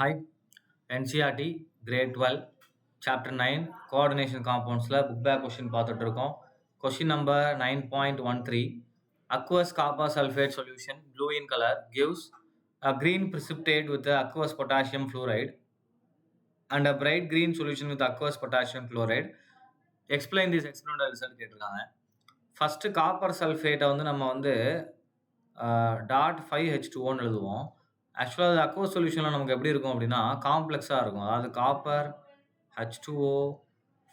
Hi, NCERT Grade 12 Chapter 9 Coordination Compoundsல book back question பார்த்துட்டு இருக்கோம். Question number 9.13 aqueous copper sulfate solution blue in color gives a green precipitate with the aqueous potassium fluoride and a bright green solution with aqueous potassium chloride. Explain this experimental result கேட்டிருக்காங்க. First copper சல்ஃபேட்டை வந்து நம்ம வந்து .5H2O எழுதுவோம். ஆக்சுவலாக அது aqueous சொல்யூஷனில் நமக்கு எப்படி இருக்கும் அப்படின்னா காம்ப்ளெக்ஸாக இருக்கும். அதாவது காப்பர் H2O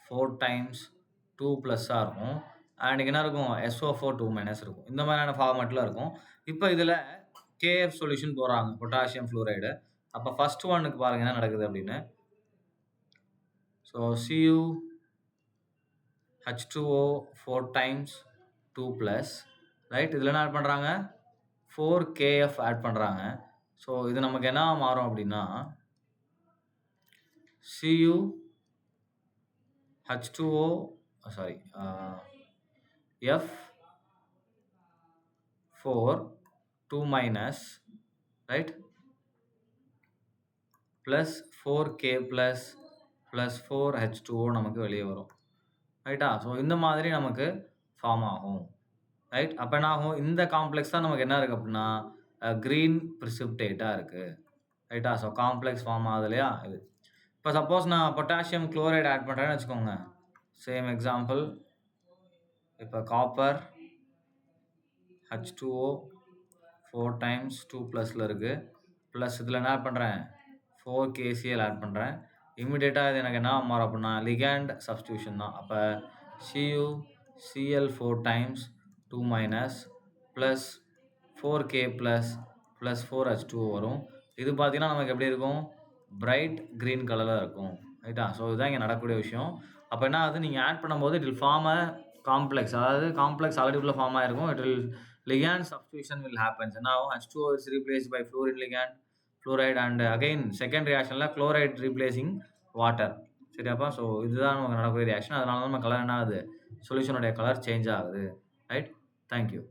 4 டைம்ஸ் 2+ இருக்கும். அண்ட் என்ன இருக்கும் SO4 2- இருக்கும். இந்த மாதிரியான ஃபார்மேட்டில் இருக்கும். இப்போ இதில் KF சொல்யூஷன் போடுறாங்க, பொட்டாசியம் ஃப்ளூரைடு. அப்போ ஃபர்ஸ்ட் ஒன்னுக்கு பாருங்க என்ன நடக்குது அப்படின்னு. So Cu H2O 4 times 2+, right. இதில் என்ன ஆட் பண்ணுறாங்க, 4KF ஆட் பண்ணுறாங்க. ஸோ இது நமக்கு என்ன மாறும் அப்படின்னா Cu H2O F 4 2- right plus 4K plus 4H2O நமக்கு வெளியே வரும், ரைட்டா. ஸோ இந்த மாதிரி நமக்கு ஃபார்ம் ஆகும், ரைட். அப்போ என்ன ஆகும், இந்த காம்ப்ளெக்ஸ் தான் நமக்கு என்ன இருக்குது அப்படின்னா க்ரீன் ப்ரிசிப்டேட்டாக இருக்குது, ரைட்டா. ஸோ காம்ப்ளெக்ஸ் ஃபார்ம் ஆகுது இல்லையா இது. இப்போ சப்போஸ் நான் பொட்டாசியம் குளோரைடு ஆட் பண்ணுறேன்னு வச்சுக்கோங்க. Same example. இப்போ காப்பர் H2O 4 டைம்ஸ் 2+ல இருக்குது. ப்ளஸ் இதில் என்ன ஆட் பண்ணுறேன், 4KCl ஆட் பண்ணுறேன். இம்மிடியேட்டாக இது எனக்கு என்ன மாறும் அப்படின்னா லிகேண்ட் சப்ஸ்டியூஷன் தான். அப்போ CuCl 4 times 2- plus 4K plus 4H2O வரும். இது பார்த்தீங்கன்னா நமக்கு எப்படி இருக்கும், பிரைட் க்ரீன் கலரில் இருக்கும், ரைட்டா. ஸோ இதுதான் இங்கே நடக்கக்கூடிய விஷயம். அப்போ என்ன ஆகுது, நீங்கள் ஆட் பண்ணும்போது it will form a complex. அதாவது காம்ப்ளெக்ஸ் ஆல்ரெடி உள்ள ஃபார்ம் ஆகிருக்கும். It will ligand substitution will happen. So now H2O is replaced by fluorine ligand, fluoride, and again second reaction la chloride replacing water. சரியாப்பா. So இதுதான் நமக்கு நடக்கக்கூடிய reaction. அதனால தான் நம்ம கலர் என்ன ஆகுது, சொல்யூஷனுடைய கலர் சேஞ்ச் ஆகுது, ரைட். தேங்க்யூ.